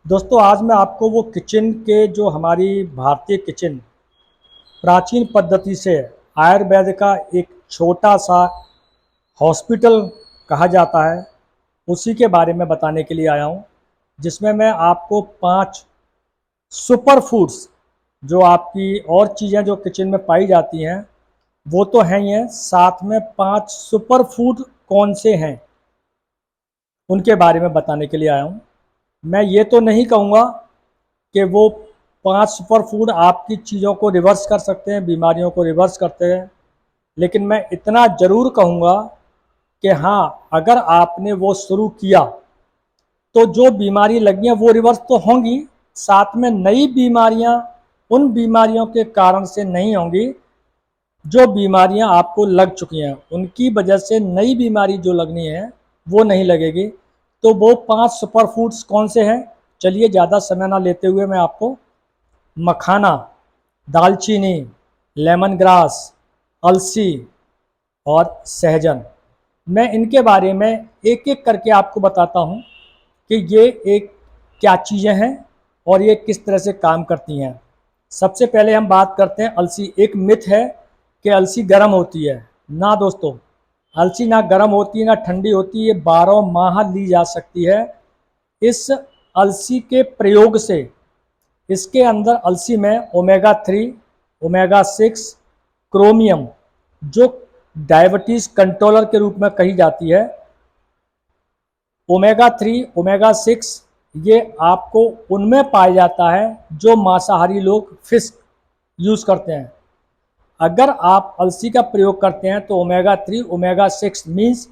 दोस्तों आज मैं आपको वो किचन के जो हमारी भारतीय किचन प्राचीन पद्धति से आयुर्वेद का एक छोटा सा हॉस्पिटल कहा जाता है, उसी के बारे में बताने के लिए आया हूँ। जिसमें मैं आपको 5 सुपर फूड्स, जो आपकी और चीज़ें जो किचन में पाई जाती हैं वो तो हैं ही हैं, साथ में 5 सुपर फूड कौन से हैं उनके बारे में बताने के लिए आया हूँ। मैं ये तो नहीं कहूँगा कि वो 5 सुपर फूड आपकी चीज़ों को रिवर्स कर सकते हैं, बीमारियों को रिवर्स करते हैं, लेकिन मैं इतना ज़रूर कहूँगा कि हाँ, अगर आपने वो शुरू किया तो जो बीमारी लगी हैं वो रिवर्स तो होंगी, साथ में नई बीमारियाँ उन बीमारियों के कारण से नहीं होंगी। जो बीमारियां आपको लग चुकी हैं उनकी वजह से नई बीमारी जो लगनी है वो नहीं लगेगी। तो वो 5 सुपर फूड्स कौन से हैं, चलिए ज़्यादा समय ना लेते हुए मैं आपको मखाना, दालचीनी, लेमन ग्रास, अलसी और सहजन, मैं इनके बारे में एक एक करके आपको बताता हूँ कि ये एक क्या चीज़ें हैं और ये किस तरह से काम करती हैं। सबसे पहले हम बात करते हैं अलसी। एक मिथ है कि अलसी गर्म होती है। ना दोस्तों, अलसी ना गर्म होती है ना ठंडी होती है, ये 12 माह ली जा सकती है। इस अलसी के प्रयोग से इसके अंदर अलसी में ओमेगा 3, ओमेगा 6, क्रोमियम, जो डायबिटीज़ कंट्रोलर के रूप में कही जाती है, ओमेगा 3, ओमेगा 6, ये आपको उनमें पाया जाता है जो मांसाहारी लोग फिश यूज़ करते हैं। अगर आप अलसी का प्रयोग करते हैं तो ओमेगा 3, ओमेगा 6 मीन्स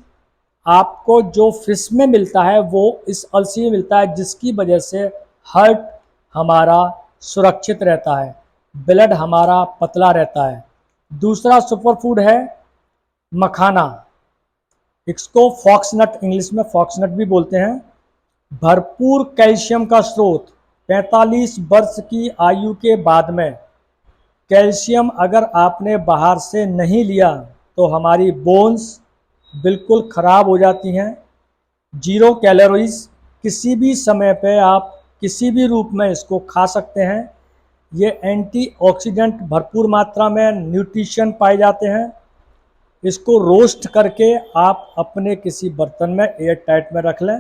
आपको जो फिश में मिलता है वो इस अलसी में मिलता है, जिसकी वजह से हार्ट हमारा सुरक्षित रहता है, ब्लड हमारा पतला रहता है। दूसरा सुपर फूड है मखाना। इसको फॉक्सनट, इंग्लिश में फॉक्सनट भी बोलते हैं। भरपूर कैल्शियम का स्रोत। 45 वर्ष की आयु के बाद में कैल्शियम अगर आपने बाहर से नहीं लिया तो हमारी बोन्स बिल्कुल ख़राब हो जाती हैं। 0 कैलोरीज, किसी भी समय पे आप किसी भी रूप में इसको खा सकते हैं। ये एंटीऑक्सीडेंट भरपूर मात्रा में न्यूट्रिशन पाए जाते हैं। इसको रोस्ट करके आप अपने किसी बर्तन में एयर टाइट में रख लें।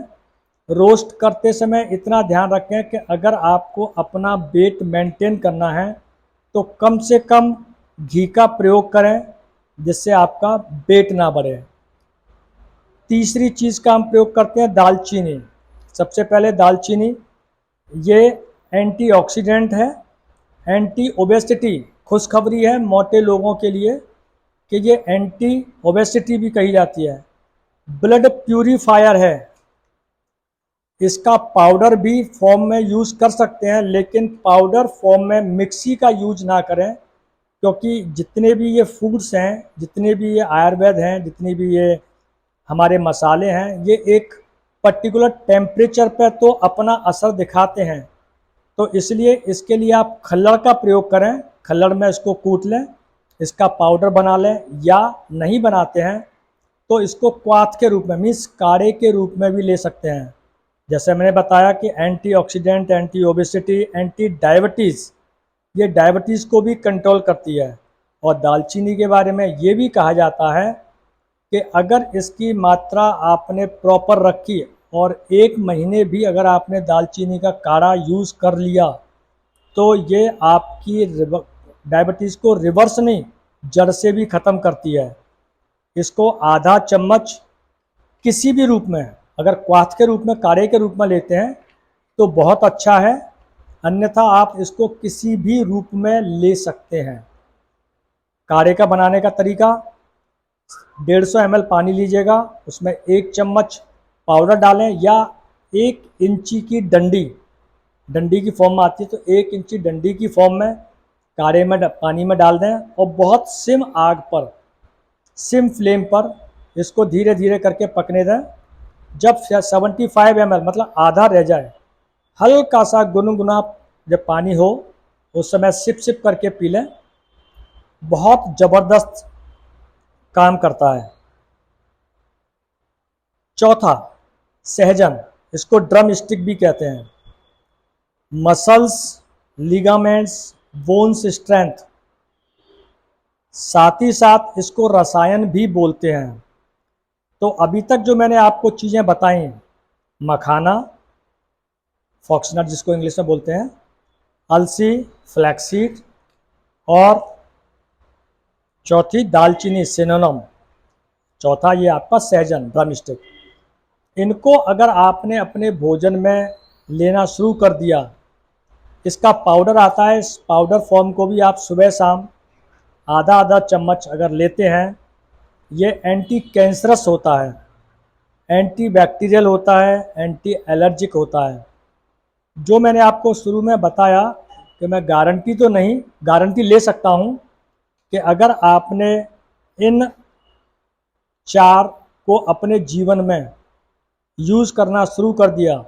रोस्ट करते समय इतना ध्यान रखें कि अगर आपको अपना वेट मेंटेन करना है तो कम से कम घी का प्रयोग करें, जिससे आपका वेट ना बढ़े। तीसरी चीज़ का हम प्रयोग करते हैं दालचीनी। सबसे पहले दालचीनी, ये एंटीऑक्सीडेंट है, एंटी ओबेसिटी, खुशखबरी है मोटे लोगों के लिए कि ये एंटी ओबेसिटी भी कही जाती है। ब्लड प्यूरीफायर है। इसका पाउडर भी फॉर्म में यूज़ कर सकते हैं, लेकिन पाउडर फॉर्म में मिक्सी का यूज ना करें, क्योंकि जितने भी ये फूड्स हैं, जितने भी ये आयुर्वेद हैं, जितनी भी ये हमारे मसाले हैं, ये एक पर्टिकुलर टेम्परेचर पे तो अपना असर दिखाते हैं। तो इसलिए इसके लिए आप खल्लड़ का प्रयोग करें। खल्लड़ में इसको कूट लें, इसका पाउडर बना लें, या नहीं बनाते हैं तो इसको क्वाथ के रूप में, मीन्स काढ़े के रूप में भी ले सकते हैं। जैसे मैंने बताया कि antioxidant, anti obesity, anti diabetes, ये डायबिटीज़ को भी कंट्रोल करती है। और दालचीनी के बारे में ये भी कहा जाता है कि अगर इसकी मात्रा आपने प्रॉपर रखी और 1 महीने भी अगर आपने दालचीनी का काढ़ा यूज़ कर लिया तो ये आपकी डायबिटीज़ को रिवर्स नहीं, जड़ से भी ख़त्म करती है। इसको आधा चम्मच किसी भी रूप में, अगर क्वाथ के रूप में, काढ़े के रूप में लेते हैं तो बहुत अच्छा है, अन्यथा आप इसको किसी भी रूप में ले सकते हैं। काढ़े का बनाने का तरीका: 150 ml पानी लीजिएगा, उसमें 1 चम्मच पाउडर डालें, या 1 इंची की डंडी, डंडी की फॉर्म में आती है तो 1 इंची डंडी की फॉर्म में काढ़े में पानी में डाल दें और बहुत सिम आग पर, सिम फ्लेम पर इसको धीरे धीरे करके पकने दें। जब 75 ml मतलब आधा रह जाए, हल्का सा गुनगुना जब पानी हो उस समय सिप सिप करके पी लें, बहुत ज़बरदस्त काम करता है। चौथा, सहजन, इसको ड्रम स्टिक भी कहते हैं। मसल्स, लिगामेंट्स, बोन्स स्ट्रेंथ, साथ ही साथ इसको रसायन भी बोलते हैं। तो अभी तक जो मैंने आपको चीज़ें बताई, मखाना, फॉक्सनट जिसको इंग्लिश में बोलते हैं, अलसी, फ्लैक्सीड, और चौथी दालचीनी सिनोनम, चौथा ये आपका सहजन ड्रमस्टिक। इनको अगर आपने अपने भोजन में लेना शुरू कर दिया, इसका पाउडर आता है, इस पाउडर फॉर्म को भी आप सुबह शाम आधा आधा चम्मच अगर लेते हैं, ये एंटी कैंसरस होता है, एंटी बैक्टीरियल होता है, एंटी एलर्जिक होता है। जो मैंने आपको शुरू में बताया कि मैं गारंटी तो नहीं, गारंटी ले सकता हूँ कि अगर आपने इन 4 को अपने जीवन में यूज़ करना शुरू कर दिया,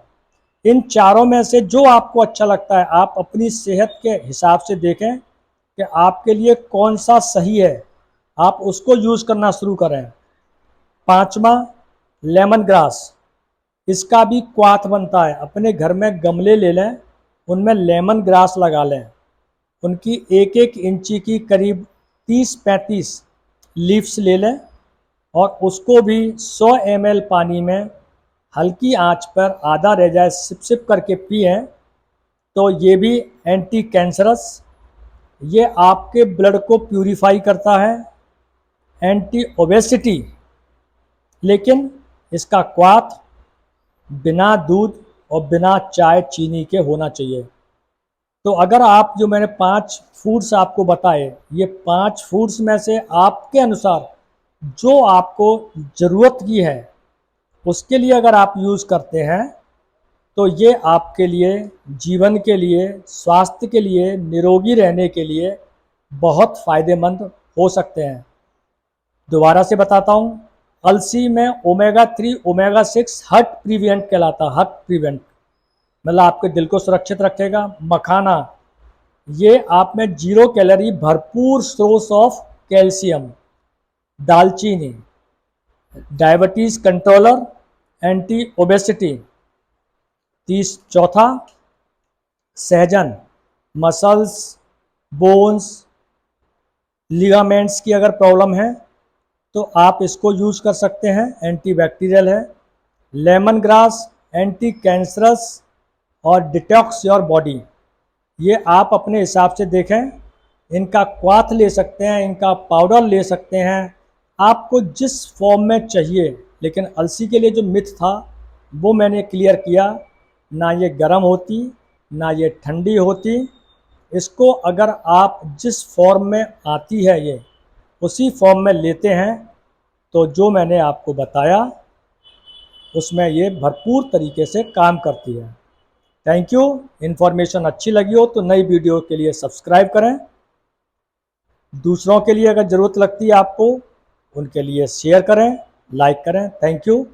इन चारों में से जो आपको अच्छा लगता है, आप अपनी सेहत के हिसाब से देखें कि आपके लिए कौन सा सही है, आप उसको यूज़ करना शुरू करें। 5वां, लेमन ग्रास, इसका भी क्वाथ बनता है। अपने घर में गमले ले लें, उनमें लेमन ग्रास लगा लें, उनकी 1-1 इंची की करीब 30-35 लीव्स ले लें और उसको भी 100 ml पानी में हल्की आंच पर आधा रह जाए सिप सिप करके पिएं, तो ये भी एंटी कैंसरस, ये आपके ब्लड को प्यूरिफाई करता है, एंटी ओबेसिटी, लेकिन इसका क्वाथ बिना दूध और बिना चाय चीनी के होना चाहिए। तो अगर आप जो मैंने 5 फूड्स आपको बताए, ये 5 फूड्स में से आपके अनुसार जो आपको ज़रूरत की है उसके लिए अगर आप यूज़ करते हैं, तो ये आपके लिए, जीवन के लिए, स्वास्थ्य के लिए, निरोगी रहने के लिए बहुत फ़ायदेमंद हो सकते हैं। दोबारा से बताता हूँ, अलसी में ओमेगा 3, ओमेगा 6 हार्ट प्रिवेंट कहलाता है, हार्ट प्रिवेंट मतलब आपके दिल को सुरक्षित रखेगा। मखाना, ये आप में 0 कैलोरी भरपूर सोर्स ऑफ कैल्शियम। दालचीनी, डायबिटीज़ कंट्रोलर, एंटी ओबेसिटी। चौथा, सहजन, मसल्स, बोन्स, लिगामेंट्स की अगर प्रॉब्लम है तो आप इसको यूज़ कर सकते हैं, एंटी बैक्टीरियल है। लेमन ग्रास, एंटी कैंसरस और डिटॉक्स योर बॉडी, ये आप अपने हिसाब से देखें। इनका क्वाथ ले सकते हैं, इनका पाउडर ले सकते हैं, आपको जिस फॉर्म में चाहिए। लेकिन अलसी के लिए जो मिथ था वो मैंने क्लियर किया, ना ये गर्म होती ना ये ठंडी होती। इसको अगर आप जिस फॉर्म में आती है ये उसी फॉर्म में लेते हैं, तो जो मैंने आपको बताया उसमें ये भरपूर तरीके से काम करती है। Thank you. इन्फॉर्मेशन अच्छी लगी हो तो नई वीडियो के लिए सब्सक्राइब करें। दूसरों के लिए अगर ज़रूरत लगती है आपको, उनके लिए शेयर करें, लाइक करें। Thank you.